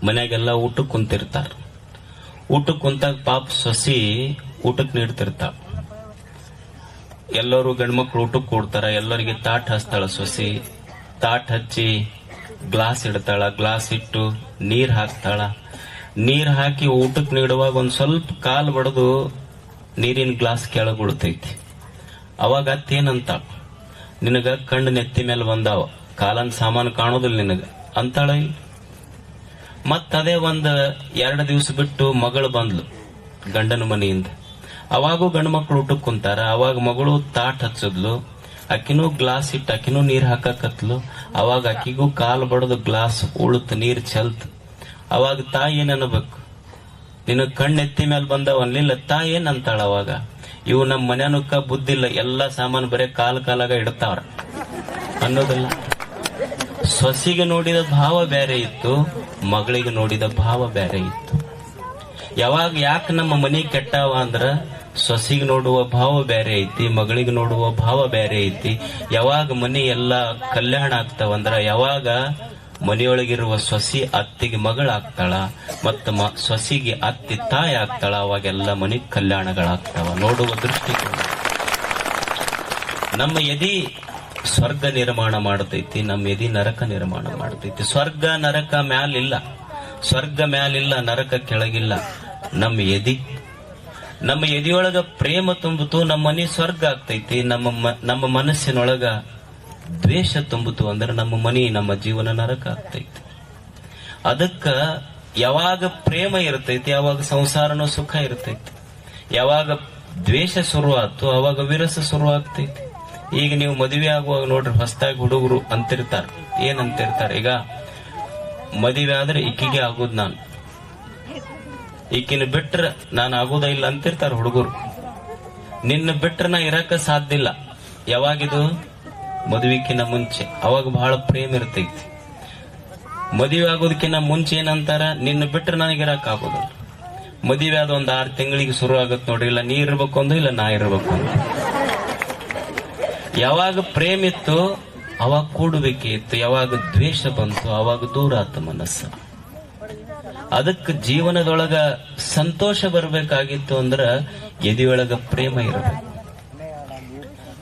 ಮನ್ಯಾಗೆಲ್ಲ ಊಟಕ್ಕೆ ಕುಂತಿರ್ತಾರ. ಊಟಕ್ಕೆ ಕುಂತಾಗ ಪಾಪ ಸೊಸಿ ಊಟಕ್ಕೆ ನೀಡ್ತಿರ್ತಾಳ. ಎಲ್ಲರೂ ಗಂಡ್ಮಕ್ಳು ಊಟಕ್ಕೆ ಕೊಡ್ತಾರ. ಎಲ್ಲರಿಗೆ ತಾಟ್ ಹಚ್ತಾಳ ಸೊಸಿ. ತಾಟ್ ಹಚ್ಚಿ ಗ್ಲಾಸ್ ಇಡ್ತಾಳ. ಗ್ಲಾಸ್ ಇಟ್ಟು ನೀರ್ ಹಾಕ್ತಾಳ. ನೀರ್ ಹಾಕಿ ಊಟಕ್ಕೆ ನೀಡುವಾಗ ಒಂದ್ ಸ್ವಲ್ಪ ಕಾಲ್ ಬಡದು ನೀರಿನ ಗ್ಲಾಸ್ ಕೆಳಗ್ ಉಳ್ತೈತಿ. ಅವಾಗ ಅತ್ತೇನಂತ, ನಿನಗ ಕಣ್ಣು ನೆತ್ತಿ ಮೇಲೆ ಬಂದಾವ, ಕಾಲನ್ ಸಾಮಾನು ಕಾಣೋದಿಲ್ಲ ನಿನಗ ಅಂತಾಳ. ಮತ್ತದೇ ಒಂದ್ 2 ದಿವಸ ಬಿಟ್ಟು ಮಗಳು ಬಂದ್ಲು ಗಂಡನ ಮನೆಯಿಂದ. ಅವಾಗೂ ಗಂಡು ಮಕ್ಳು ಊಟಕ್ಕೆ ಕುಂತಾರ. ಅವಾಗ ಮಗಳು ತಾಟ್ ಹಚ್ಚದ್ಲು. ಅಕ್ಕಿನೂ ಗ್ಲಾಸ್ ಇಟ್ಟು ಅಕ್ಕಿನೂ ನೀರ್ ಹಾಕಕತ್ಲು. ಅವಾಗ ಅಕ್ಕಿಗೂ ಕಾಲು ಬಡದು ಗ್ಲಾಸ್ ಉಳುತ್ ನೀರ್ ಚೆಲ್ತ್. ಅವಾಗ ತಾಯಿ ಏನ್ ಅನ್ಬೇಕು, ನಿನಗ್ ಕಣ್ಣೆತ್ತಿ ಮೇಲೆ ಬಂದವ ಅನ್ಲಿಲ್ಲ. ತಾಯಿ ಏನ್ ಅಂತಾಳ ಅವಾಗ, ಇವು ನಮ್ಮ ಮನ್ಯಾನಕ್ಕ ಬುದ್ಧಿಲ್ಲ, ಎಲ್ಲಾ ಸಾಮಾನು ಬರೇ ಕಾಲಾಗ ಇಡ್ತಾವ್ರ ಅನ್ನೋದಿಲ್ಲ. ಸೊಸಿಗೆ ನೋಡಿದ ಭಾವ ಬೇರೆ ಇತ್ತು, ಮಗಳಿಗೆ ನೋಡಿದ ಭಾವ ಬೇರೆ ಇತ್ತು. ಯಾವಾಗ ಯಾಕೆ ನಮ್ಮ ಮನೆ ಕೆಟ್ಟವ ಅಂದ್ರ ಸೊಸಿಗೆ ನೋಡುವ ಭಾವ ಬೇರೆ ಐತಿ, ಮಗಳಿಗೆ ನೋಡುವ ಭಾವ ಬೇರೆ ಐತಿ. ಯಾವಾಗ ಮನೆ ಎಲ್ಲಾ ಕಲ್ಯಾಣ ಆಗ್ತಾವಂದ್ರ, ಯಾವಾಗ ಮನೆಯೊಳಗಿರುವ ಸೊಸಿ ಅತ್ತಿಗೆ ಮಗಳಾಗ್ತಾಳ, ಮತ್ತ ಸೊಸಿಗೆ ಅತ್ತಿ ತಾಯಿ ಆಗ್ತಾಳ, ಅವಾಗೆಲ್ಲ ಮನೆ ಕಲ್ಯಾಣಗಳಾಗ್ತಾವ. ನೋಡುವ ದೃಷ್ಟಿಕೋನ. ನಮ್ಮ ಎದಿ ಸ್ವರ್ಗ ನಿರ್ಮಾಣ ಮಾಡತೈತಿ, ನಮ್ಮ ಎದಿ ನರಕ ನಿರ್ಮಾಣ ಮಾಡತೈತಿ. ಸ್ವರ್ಗ ನರಕ ಮ್ಯಾಲಿಲ್ಲ, ಸ್ವರ್ಗ ಮ್ಯಾಲಿಲ್ಲ, ನರಕ ಕೆಳಗಿಲ್ಲ. ನಮ್ಮ ಎದಿಯೊಳಗ ಪ್ರೇಮ ತುಂಬಿತು, ನಮ್ಮ ಮನೆ ಸ್ವರ್ಗ ಆಗ್ತೈತಿ. ನಮ್ಮ ಮನಸ್ಸಿನೊಳಗ ದ್ವೇಷ ತುಂಬಿತು ಅಂದ್ರೆ ನಮ್ಮ ಮನಿ, ನಮ್ಮ ಜೀವನ ನರಕ ಆಗ್ತೈತಿ. ಅದಕ್ಕ ಯಾವಾಗ ಪ್ರೇಮ ಇರ್ತೈತಿ ಅವಾಗ ಸಂಸಾರನೂ ಸುಖ ಇರ್ತೈತಿ. ಯಾವಾಗ ದ್ವೇಷ ಶುರುವಾತು ಅವಾಗ ವಿರಸ ಶುರು ಆಗ್ತೈತಿ. ಈಗ ನೀವು ಮದುವೆ ಆಗುವಾಗ ನೋಡ್ರಿ, ಹೊಸದಾಗಿ ಹುಡುಗರು ಅಂತಿರ್ತಾರ. ಏನಂತಿರ್ತಾರ, ಈಗ ಮದುವೆ ಆದ್ರೆ ಈಕಿಗೆ ಆಗುದ್ ನಾನು, ಈಕಿನ ಬಿಟ್ರ ನಾನು ಆಗೋದ ಇಲ್ಲ ಅಂತಿರ್ತಾರ ಹುಡುಗರು. ನಿನ್ನ ಬಿಟ್ರ ನಾ ಇರಕ ಸಾಧ್ಯ ಇಲ್ಲ. ಯಾವಾಗಿದು? ಮದುವೆಕಿನ್ನ ಮುಂಚೆ. ಅವಾಗ ಬಹಳ ಪ್ರೇಮ ಇರ್ತೈತಿ. ಮದುವೆ ಆಗೋದಕ್ಕಿಂತ ಮುಂಚೆ ಏನಂತಾರ, ನಿನ್ನ ಬಿಟ್ರೆ ನನಗಿರಕ್ ಆಗೋದಿಲ್ಲ. ಮದುವೆ ಆದ ಒಂದ್ 6 ತಿಂಗಳಿಗೆ ಶುರು ಆಗತ್ ನೋಡ್ರಿ, ಇಲ್ಲ ನೀ ಇರ್ಬೇಕು ಅಂದು, ಇಲ್ಲ ನಾ ಇರ್ಬೇಕು ಅಂದು. ಯಾವಾಗ ಪ್ರೇಮ ಇತ್ತು ಅವಾಗ ಕೂಡಬೇಕೇ ಇತ್ತು. ಯಾವಾಗ ದ್ವೇಷ ಬಂತು ಅವಾಗ ದೂರ ಆತ ಮನಸ್ಸು. ಅದಕ್ಕೆ ಜೀವನದೊಳಗ ಸಂತೋಷ ಬರ್ಬೇಕಾಗಿತ್ತು ಅಂದ್ರ ಎದಿಯೊಳಗ ಪ್ರೇಮ ಇರಬೇಕು.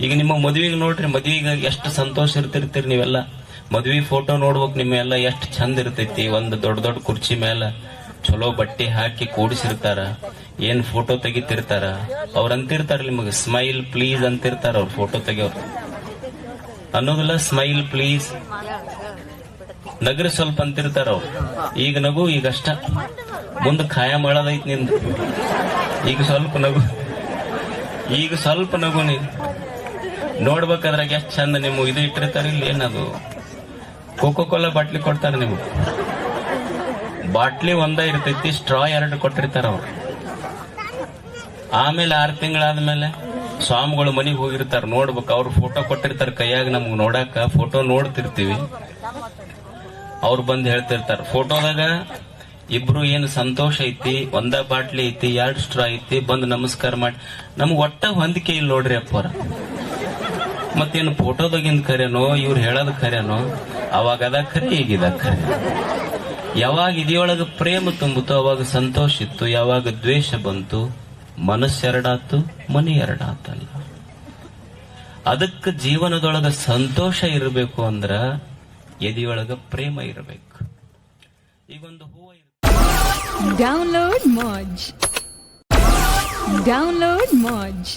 ಈಗ ನಿಮ್ಮ ಮದುವೆಗೆ ನೋಡ್ರಿ, ಮದುವೆಗೆ ಎಷ್ಟು ಸಂತೋಷ ಇರ್ತಿರ್ತೀರಿ ನೀವೆಲ್ಲ. ಮದುವೆ ಫೋಟೋ ನೋಡ್ಬೇಕು, ನಿಮ್ಮೆಲ್ಲ ಎಷ್ಟು ಚಂದ ಇರ್ತೈತಿ. ಒಂದು ದೊಡ್ಡ ದೊಡ್ಡ ಕುರ್ಚಿ ಮೇಲೆ ಚಲೋ ಬಟ್ಟೆ ಹಾಕಿ ಕೂಡಿಸಿರ್ತಾರ. ಏನ್ ಫೋಟೋ ತೆಗಿತಿರ್ತಾರ. ಅವ್ರ ಅಂತಿರ್ತಾರ ನಿಮಗೆ ಸ್ಮೈಲ್ ಪ್ಲೀಸ್ ಅಂತಿರ್ತಾರ. ಅವ್ರ ಫೋಟೋ ತೆಗಿಯೋರು ಅನ್ನೋದಿಲ್ಲ, ಸ್ಮೈಲ್ ಪ್ಲೀಸ್, ನಗರ ಸ್ವಲ್ಪ ಅಂತಿರ್ತಾರ ಅವ್ರು. ಈಗ ನಗು, ಈಗಷ್ಟ, ಮುಂದೆ ಖಾಯ ಮಾಡೋದೈತಿ ನಿಂದು. ಈಗ ಸ್ವಲ್ಪ ನಗು, ಈಗ ಸ್ವಲ್ಪ ನಗು. ನೀನು ನೋಡ್ಬೇಕಾದ್ರಾಗ ಎಷ್ಟು ಚಂದ ನಿಮ್ಗೆ ಇದು ಇಟ್ಟಿರ್ತಾರ. ಇಲ್ಲಿ ಏನದು ಕೋಕೋ ಕೋಲಾ ಬಾಟ್ಲಿ ಕೊಡ್ತಾರ. ನಿಮ್ಗೆ ಬಾಟ್ಲಿ ಒಂದ ಇರ್ತೈತಿ, ಸ್ಟ್ರಾ 2 ಕೊಟ್ಟಿರ್ತಾರ ಅವ್ರು. ಆಮೇಲೆ 6 ತಿಂಗಳಾದ್ಮೇಲೆ ಸ್ವಾಮಿಗಳು ಮನಿಗ್ ಹೋಗಿರ್ತಾರ. ನೋಡ್ಬೇಕು, ಅವ್ರು ಫೋಟೋ ಕೊಟ್ಟಿರ್ತಾರ ಕೈಯಾಗ. ನಮ್ಗ್ ನೋಡಾಕ ಫೋಟೋ ನೋಡ್ತಿರ್ತೀವಿ. ಅವ್ರು ಬಂದ್ ಹೇಳ್ತಿರ್ತಾರ, ಫೋಟೋದಾಗ ಇಬ್ರು ಏನು ಸಂತೋಷ ಐತಿ, ಒಂದ ಬಾಟ್ಲಿ ಐತಿ, 2 ಸ್ಟ್ರಾ ಐತಿ, ಬಂದ್ ನಮಸ್ಕಾರ ಮಾಡಿ. ನಮ್ಗ್ ಒಟ್ಟ ಹೊಂದಿಕೆ ಇಲ್ಲ ನೋಡ್ರಿ ಅಪ್ಪರ. ಮತ್ತೇನು ಫೋಟೋದಾಗಿಂದ ಖರೇನೋ, ಇವ್ರು ಹೇಳೋದ್ ಖರೇನೋ, ಅವಾಗ ಅದ ಖರೆ, ಈಗಿದ ಖರೆ. ಯಾವಾಗ ಇದೆಯೊಳಗ ಪ್ರೇಮ ತುಂಬಿತು ಅವಾಗ ಸಂತೋಷ ಇತ್ತು. ಯಾವಾಗ ದ್ವೇಷ ಬಂತು ಮನಸ್ಸೆರಡಾತು, ಮನೆ ಎರಡಾತಲ್ಲ. ಅದಕ್ಕೆ ಜೀವನದೊಳಗ ಸಂತೋಷ ಇರಬೇಕು ಅಂದ್ರ ಎದಿಯೊಳಗ ಪ್ರೇಮ ಇರಬೇಕು. ಈಗೊಂದು ಹೂವ. ಡೌನ್ಲೋಡ್ ಮೋಜ್.